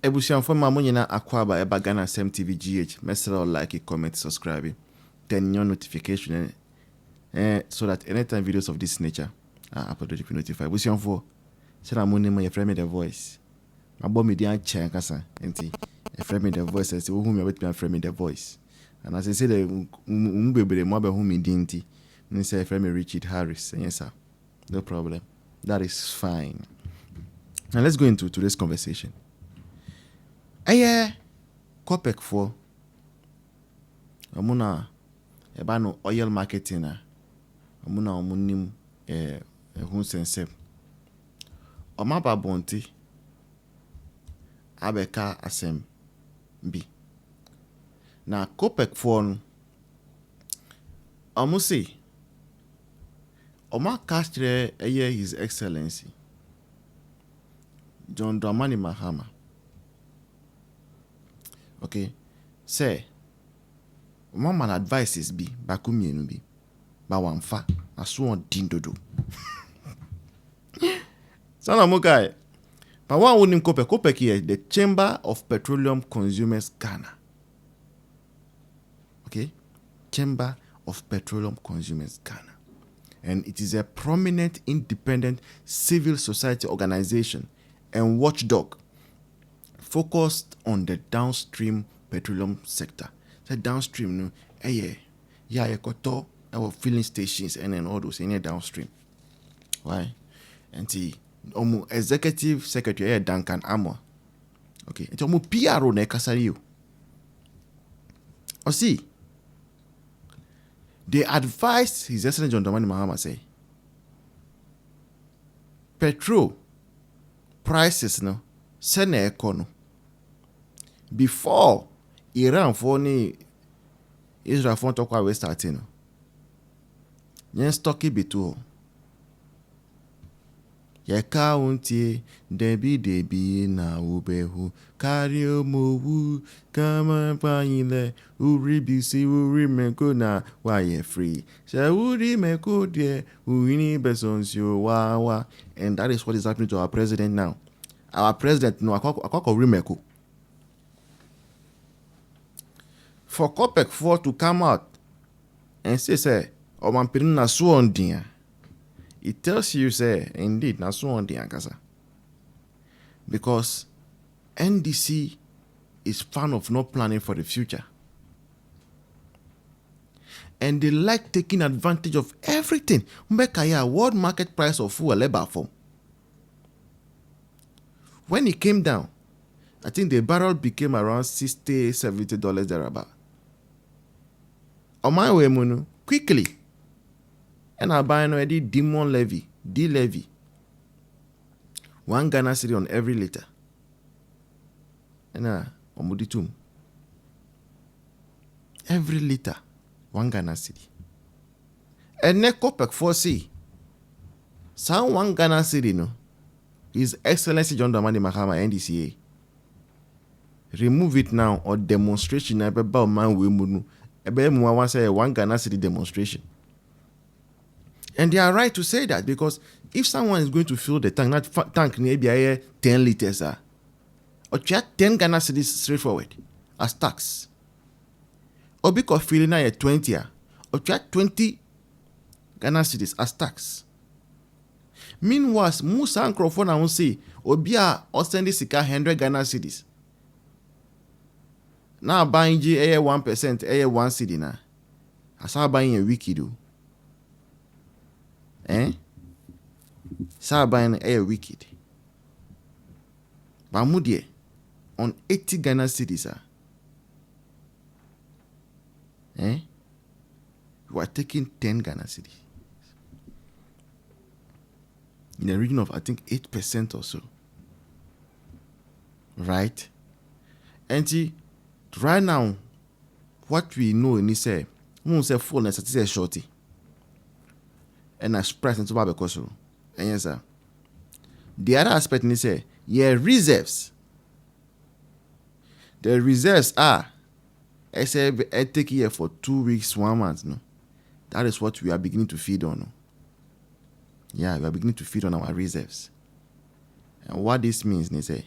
Ebusian for Mamonina Aquaba Ebagana Sam TV GH. Message like, comment, subscribe, turn your notification so that anytime videos of this nature are uploaded, you be notified. Ebusian for said I'm only my friend the voice. My bomb media chair kasa enti a friend the voice as whom you with me friend the voice. And as I say the umbebe mo be whom me dinti. Me say friend me Richard Harris. Yes sir. No problem. That is fine. Now let's go into today's conversation. Copec for amuna ebano oil marketing amuna omunim hun sense omaba bonti abeka asem bi na Copec for no amusi oma castre His Excellency John Dramani Mahama. Okay, say, man advices be bakumi no be, ba wamfa na so on dindodo. Sana mo guy, but one wouldn't Copec here, the Chamber of Petroleum Consumers Ghana. Okay, Chamber of Petroleum Consumers Ghana, and it is a prominent independent civil society organization and watchdog focused on the downstream petroleum sector. So downstream, no, koto our filling stations and then all those in downstream. Why? And the executive secretary Duncan Amor. Okay, it's almost PRO ne kasariyo. Or see, they advised His Excellency John Dramani Mahama say, petrol prices no, send econo. Before Iran for ni Israel for talk about starting. Yen stocky bitu. Yeka unti debi na ubehu kario mowu kama panyile uribisi urimeko na waye free. She urimeko de uini besonsio wa. And that is what is happening to our president now. Our president no akoko urimeko. For Copec 4 to come out and say, oh man, na so on dia. It tells you, say, indeed, na so on dia, kasa. Because NDC is fan of not planning for the future. And they like taking advantage of everything. Mbekaya, world market price of fuel labor form. When it came down, I think the barrel became around $60, $70 thereabout. On my way, Munu, quickly. And I buy already demon levy, D-levy. 1 Ghana cedi on every liter. And omuditum. Every liter, 1 Ghana cedi. And ne Copec 4C. Some 1 Ghana cedi no. His Excellency John Dramani Mahama, NDCA. Remove it now or demonstration. Ebe man we munu. Ebe muwa say 1 Ghana cedi demonstration. And they are right to say that because if someone is going to fill the tank, that tank maybe 10 liters, or you 10 Ghana cedis straightforward as tax. Or because filling now 20, or you 20 Ghana cedis as tax. Meanwhile, Musa and Crawford now say, Obia or send this 100 Ghana cedis. Now buying G 1%, 1 cedi now. As I buying a wiki do. Sa buying a wicked. Bamudie on 80 Ghana cedis. You are taking 10 Ghana cedis. In the region of I think 8% or so. Right? And see, right now, what we know in this we say full and say shorty. And express into Babe Koso. And yes, sir. The other aspect is say, reserves. The reserves are I say I take here for 2 weeks, 1 month. No. That is what we are beginning to feed on. No? Yeah, we are beginning to feed on our reserves. And what this means, they say,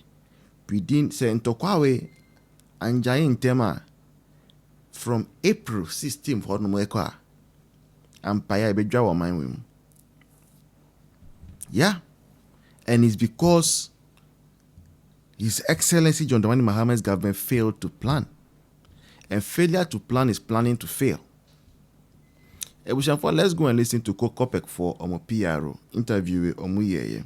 within say ntokwawe anjaye ntema from April 16 for no ekwa ampaya ebedwa wo man we. Yeah. And it's because His Excellency John Dramani Mahama's government failed to plan. And failure to plan is planning to fail. Let's go and listen to Kopek for Omo PRO interview with Omuye,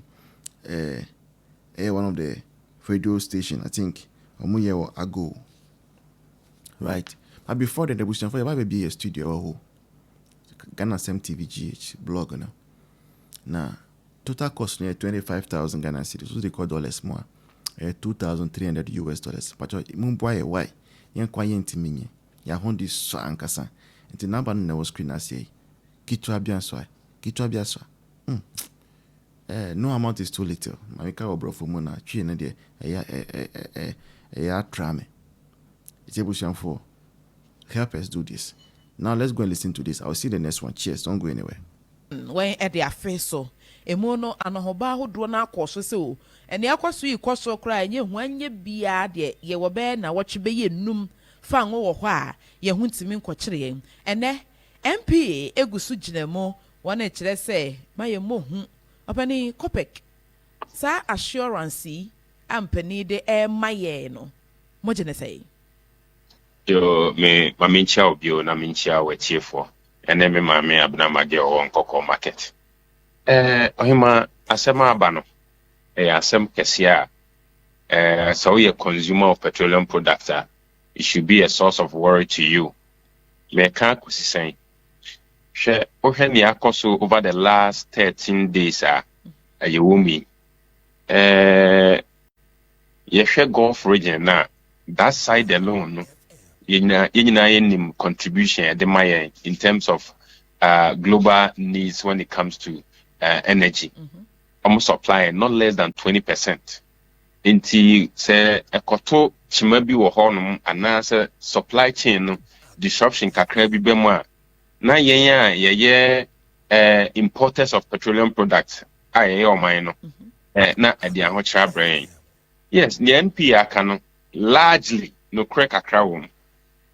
one of the radio station, I think Omuye ago. Right. But before that, Ebushanfo, why be a studio or Ghana SMTVGH blog now. Now, total cost near 25,000 Ghana cedis. So they call dollars more. $2,300 US. But Mumbai, why? Yan quiet minye. Ya hondi so ankasa. Nti namba no was screen say. Kitu abianswa. Kitu abiaswa. No amount is too little. Mamika obro for mona. Chi na de trame. It's able for help us do this. Now let's go and listen to this. I'll see the next one. Cheers. Don't go anywhere. When at their face so. Emono anohoba ho do na akwoso se o ene akwoso yi kwoso kra enye hwanye bia de ye wo be na wo chebe ye num fa ngo wo hɔ a ye huntimi nkɔkyere yen ene MP egusu ginemo wona kyerɛ sɛ maye mohu opani Kopek sa assurance ampani de maye no mo gene sɛ yo me mamincha obio na mincha wetiefo ene me ma me abna mage o nkɔkɔ market ohima asema aba no asem kese a so you consumer of petroleum products it should be a source of worry to you me kan kusisen hwe ohwe ne akoso over the last 13 days you wumi ye hwe Gulf region na that side alone no yin contribution the my in terms of global needs when it comes to energy. Almost supplying not less than 20%. Inti se ekoto chimabi wo honum anase supply chain no disruption kakra bi bemu a na ye importers of petroleum products aye oman no na ade ahochra brain. Yes, the NP aka no largely no crack kakra wom.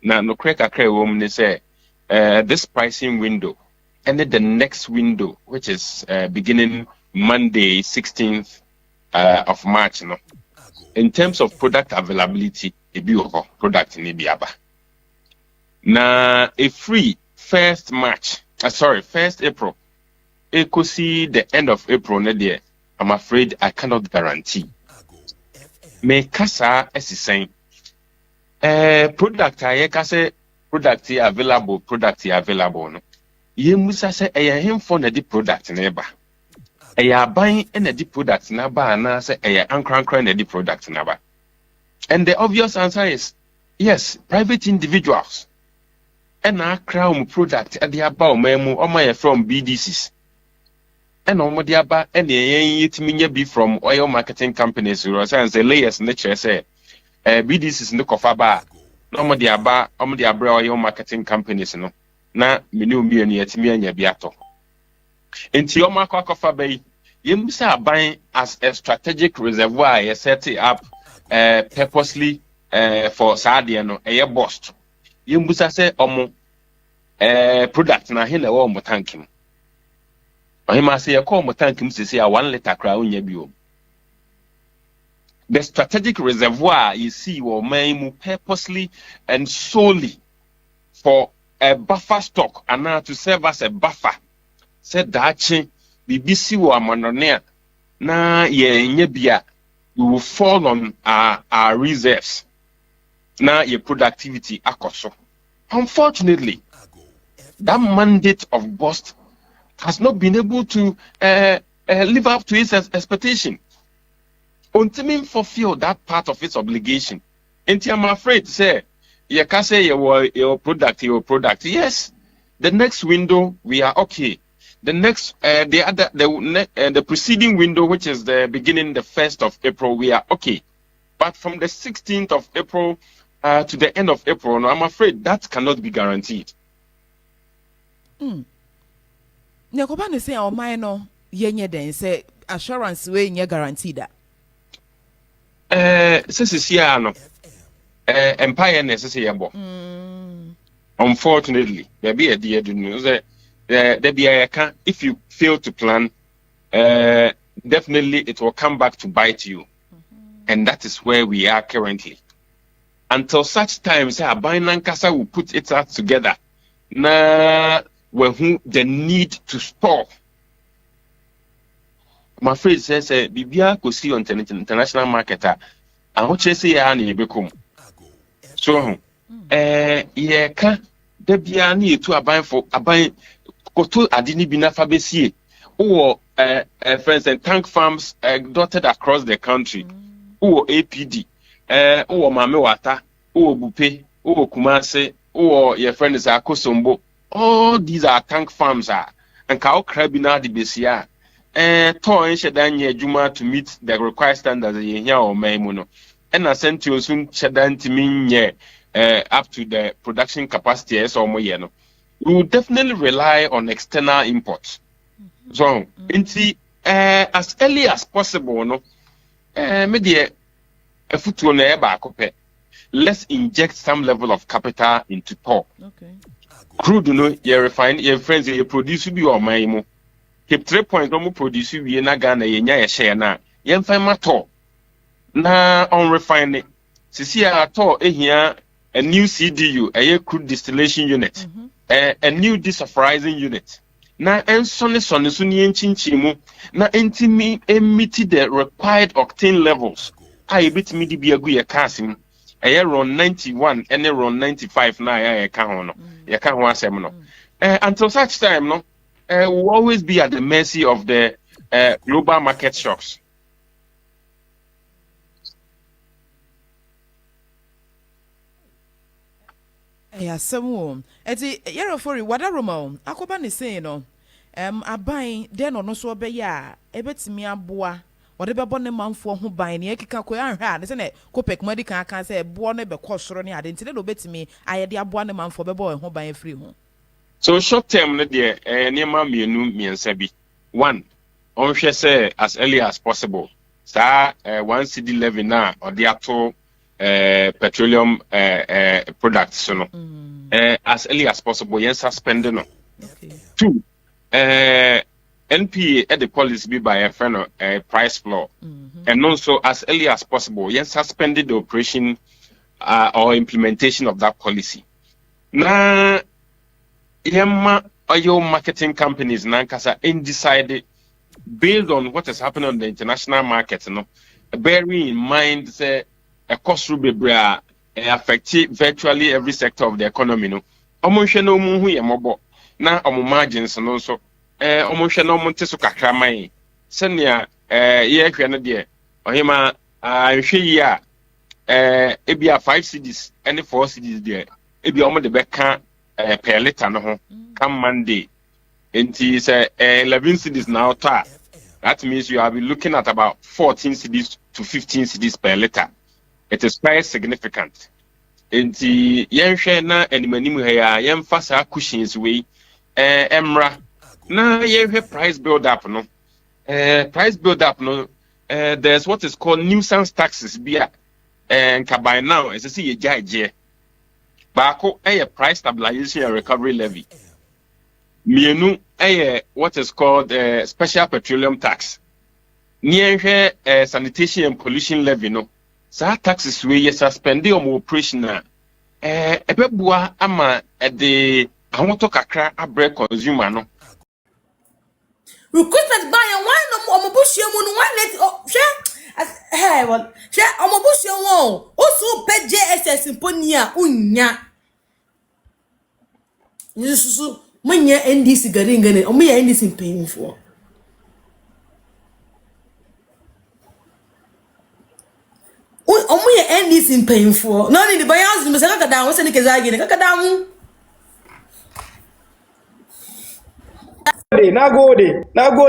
Na no crack kakra wom ne say this pricing window and then the next window, which is beginning Monday, 16th of March, no. In terms of product availability, product in Ibiaba. Now, a free 1st April, it could see the end of April, I'm afraid I cannot guarantee. Me kasa is the same. Product available, no. Ye musa se him for na di product na eba buying na di product na ba na se ankran na di product na ba. And the obvious answer is yes, private individuals and akra product e dia ba omaye from BDCs and omo dia ba and yetimi be from oil marketing companies so say layers na chere say BDCs no kofa ba omo dia bra oil marketing companies no na menu mienu yetimi anya biato enti o makofa bay yemsa ban as a strategic reservoir ye set it up purposely for sadia no bust yembusa se omo product na he na wo mo tankim ohima se ye call mo tankim sisi a 1 liter kra onya bio. The strategic reservoir you see wo man mu purposely and solely for a buffer stock and now to serve as a buffer. Said that BBC wa manonea na ye nyebia we will fall on our reserves. Now your productivity akoso. Unfortunately, that mandate of bust has not been able to live up to its expectation. Until fulfill that part of its obligation. And I'm afraid to say you can say your product. Yes, the next window we are okay. The next, the preceding window, which is the beginning, the 1st of April, we are okay. But from the 16th of April to the end of April, no, I'm afraid that cannot be guaranteed. Nekobane say our minor yenye den say assurance we nye guaranteed that. Sisi no empire necessary yebo. Unfortunately, there be a dear news that there be a can if you fail to plan, definitely it will come back to bite you. And that is where we are currently. Until such time, say Nankasa will put its act together. Na when the need to store. My friend says, Bibia could see on international marketer. And what you say, Annie become. So, yeah, can there be a need to buy for a buy Koto Adini Bina Fabesi or friends and tank farms dotted across the country, or APD, or Mamewata, or Bupe, or Kumase, or your friend is Akosombo. All these are tank farms, and Kao Krabina de Besia. Toy Shadanya Juma to meet the required standards here or Maimuno. And I sent you soon Shadan to mean up to the production capacity as or more. We will definitely rely on external imports. So, as early as possible, no, media a foot on the let's inject some level of capital into pork. Okay. Crude, you refine your friends, you produce you or my keep 3 points, no more produce you na Ghana, ye share na, yen find my talk. Na on refine it. See, I thought here a new CDU, a crude distillation unit, a new desulfurizing unit. Na ensone suni enchinchimu na entimi emiti the required octane levels. I bit me di biagu ye kasim. A around 91 and around 95 na ya kahono. Ya kan ho asem no. Until such time no, we'll always be at the mercy of the global market shocks. Yeah, some eti yero for wada roma akoba ne say no aban de no so be ya ebetimi aboa wode bebo ne manfo ho ban ne ekika ko anhwa ne se ne kopek medical kan say ebo ne be kosoro ne ade ntine do betimi ayede aboa ne manfo bebo ho ban afri ho. So short term ne de niema mienu miensa bi. One, on hwe say as early as possible. Sa 1 CD level na ode ato petroleum products so no as early as possible yen suspend no. Okay. 2, NPA at the policy be by a friend price floor and also as early as possible yen suspended the operation or implementation of that policy. Na yemma oil marketing companies nankasa decided based on what is happening on the international market, no, bearing in mind say a cost rubebra affect virtually every sector of the economy. No, omo no mu hu ye mobo na omo margins no so omo no monte so kakra mai senia ye hwe no de ohima hwe yi a ebia 5 cedis and 4 cedis there ebia omo de beka per liter no ho come Monday enti say 11 cedis now ta. That means you will be looking at about 14 cedis to 15 cedis per liter. It is quite significant. Enti yenhwe na animanimu ha ya yemfa sa cushions we emra na yenhwe price build up no there's what is called nuisance taxes bia and by now as I see ye jaje baako price stabilization and recovery levy mienu what is called special petroleum tax yenhwe sanitation and pollution levy no. Sa taxes we suspend your operation na ebebua ama de ahoto kakra abre consumer no recruitment by and why no omobushie mu no why let hwe well hwe omobushie won oso pe JSS mponia unya yesusu manya NDC garingane omoya NDC mpanyimfo omo ye NDC mpanyimfo no ni the bayans me saka kada won se ni kezagi ne kaka mu na gode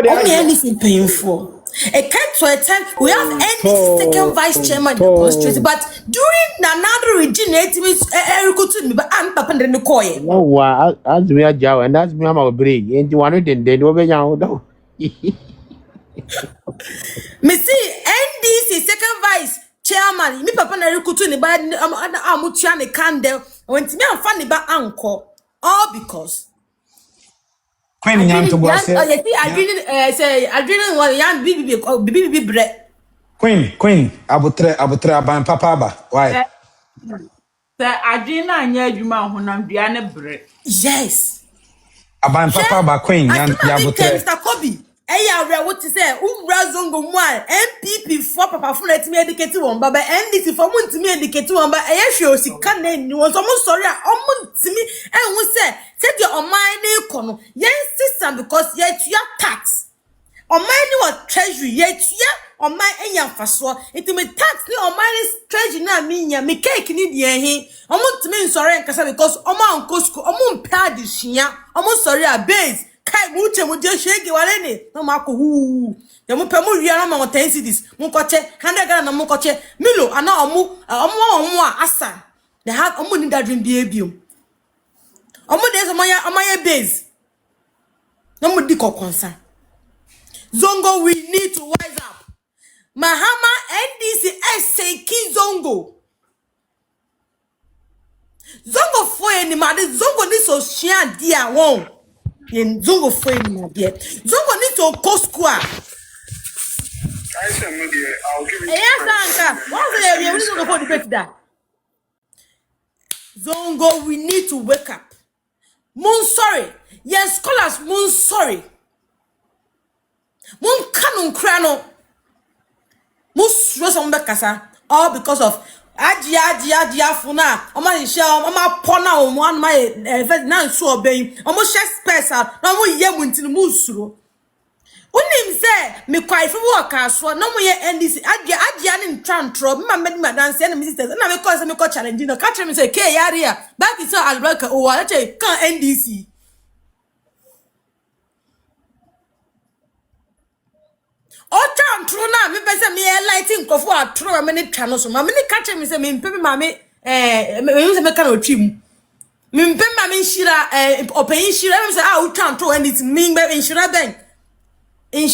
omo ye NDC mpanyimfo a cut to a time we have NDC second vice chairman in the constituency but during another regime it means recruited me but am papa ndre koye no wa as me ajaw and that's me am obere enti wanu den wo be yan do me see NDC second vice chairman me papa na rekutu ni ba amutua ne candle went me amfa ne ba anko all because Queen Nyanto Bosse. Oh, you see, I didn't want young bibi bread. Queen, abutre aban papa ba. Why? I didn't know you man Diana bread. Yes. Aban papa ba Queen Mr. Kobe. What to say? Zongo one MPP for papa for let me educate one, but NDC for one to me educate one, but I show she can't name you. Almost sorry, almost to me, and we say your on my name, yes, sister, because yet your tax. On my new treasury, yet yeah, on my enya faso. It me tax ni on my treasury na me cake ni die almost to me sorry because uncle school, pad this year, almost sorry a base. Kai muche muje shege walene no mako hu ya mupe mu ria na ma 10 cedis mu koche 100 Ghana na mu koche milo ana omu asa they have omu need that dream bi ebio omu dey amaya base no mu di kokonsa zongo we need to wise up Mahama NDC say ki zongo for any mad zongo ni so share dia won in zongo for any dia zongo need to go school I said media I'll give you yes anka what's the area we need to go debate that zongo we need to wake up mun sorry yes scholars mun sorry mun kanun krano mus rosom bekasa all because of Ajia funa oma ishe oma pona omo an my na so obey omo share space na omo ye muntini musuro unim say me kwai fi work aso na omo ye NDC ajia ni ntwantro me ma dance na me sisters na me call say me call challenge no catch me say ke yare ya back is albarka o wa che kan NDC Ocha true na me pese me lighting kofo atro me ni twa no so ma me ni catch me say me mpepe ma me me say me kan otwim me mpepe ma me nshira open nshira me say ah utwa ntro and it me nshira ben me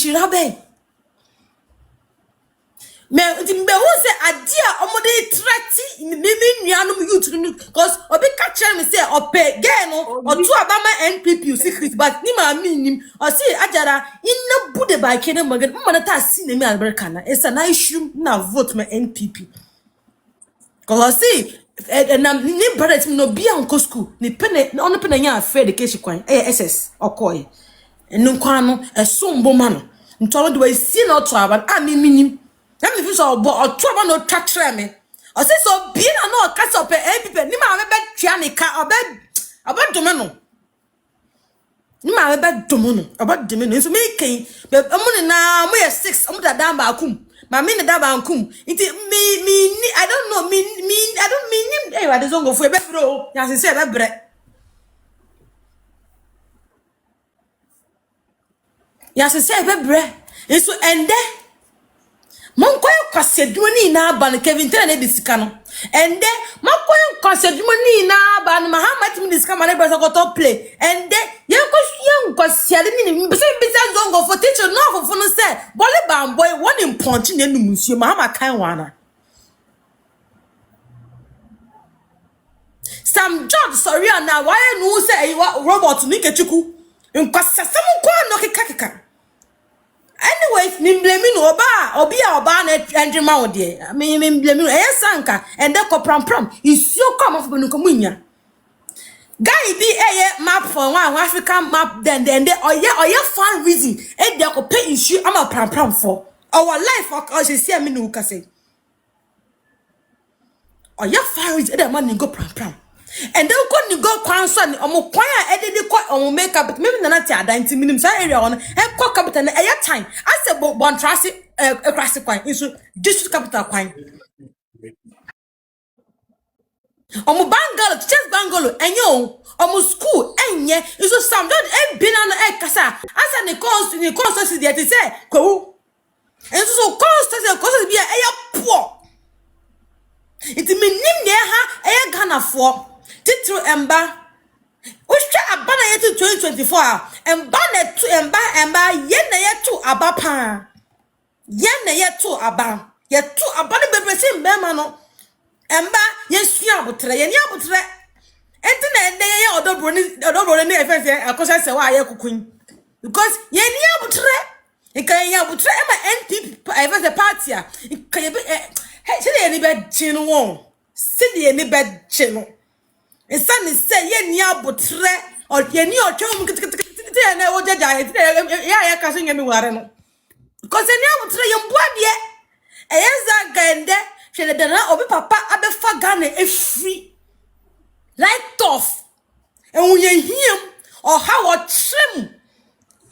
mbe who say adia omode trati me nuanom youth because obi catch me say ope get no otu abama NPP secret but ni ma minim o say ajara inna bude ba kene magan mo na ta si na me alberka na esa na issue na vote me NPP because see na ni brother no bia on school ni pene on pene nya afraid education kwan SS okoy enu kwan no esombo ma no ntoro de wa si na otu aban a me minim let me feel so but trouble no tratre me. I say so being no cast up people. Ni ma be twa ne ka oba domino. Ni ma be domino oba domino. So me ken be omo na mo ye 6 omo da dan ba kum. Ma me ne da ba kum. Iti me I don't know me I don't mean him. Eh wa de zongo fu e be bro. Ya se be bre. Ya se be bre. Eso ende Monkoy kwasedwani na ban Kevin Tena ne disika no ende monkoy kwasedwani na ban Mahama timi disika ma ne besa ko top play ende yen kwasiade ni be se zongo for teacher no for no say bole ban boy one in punch ne num nsuo Mahama kan wana Sam George sorry na why no say robot ni kechuku nkwasasam kwa no kekakeka anyways, me blaming oba na endrima odie. Me blaming sanka and the pram is so come off benu komunya. Guy be map for one African map then they fun reason e dey ko pay issue am a pram for. Our life or she see me no ka say. Fun reason e man go pram. And then go kwanson omo kwan a edede ko omo make up maybe na ti adanti minim sa area on e ko capital na e time ase bon trase e krase kwan so district capital kwan omo bangalo chest bangalo enyo omo school enye so some don't e bina no e kasa asa ne cost dey te say ko and so cost be e poor it menim ne ha e Ghana for titru emba usha abana yetu 2024 emba ye na yetu abapa ye na yetu aba ye tu abane bebrese mbema no emba ye sua abotre ye ni abotre enti na ende ye odobro ni efefe akosa se wa ye kukun because ye ni abotre ika ye abotre e ma NPP efefe party a ika ye se ye ni be chin won se ye ni be chin esa ni se ye ni abotre o ye ni otwom kitikiti na wo jaja ya ka so nyame ware no because ni abotre ye mboade eyeza gande hwele dana obi papa abefa Ghana efri right off enye hiem or how or trim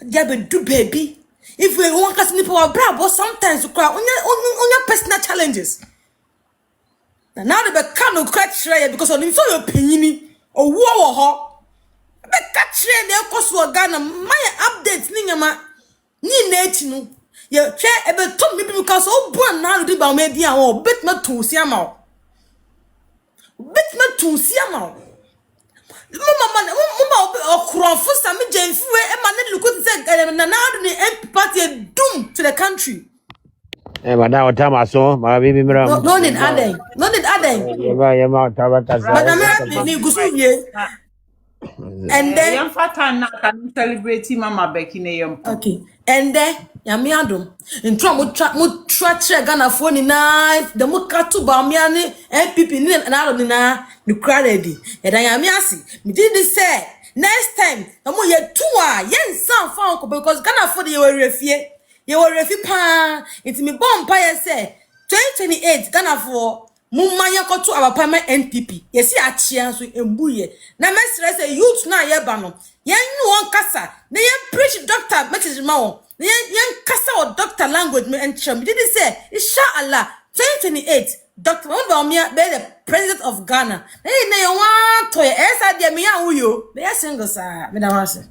there be do baby if we want cast people brabo sometimes you cry on your personal challenges now the can cry try because on so your pinini owo wo ho be ka try na ekoso Ghana my update ni nyama ni na echi no ye hwe ebe to me because o bu na do ba me dia wo bit ma to si ama o bit ma to si ama o mama okrofo sa me jenfuwe e ma ne lukuti se na do ni MP party doom to the country madam otama so ma bibi mira no need aden ye ma otama kasa madam ni gusuye and then yam fata na can celebrate mama Becky na yam okay and then yami adom ntwa mo twa kire Ghana fo ni na the mo katu ba me ani NPP ni na aro ni na ni kraledi e dan yami asi me did say next time mo ye tuwa ye nsan fa ko because Ghana fo de ye were refi pa iti me bomb pa ye say 2028 Ghana fo mumma ye koto abapa ma NPP ye si achia so embuye na mesre say youth na ye ba no ye nyu on kasa na ye preach doctor message ma won na ye kasa o doctor language me entram did say inshallah 2028 Dr. Mahama be the president of Ghana na ye wa to ye esa de me ya uyo be single sa me da wase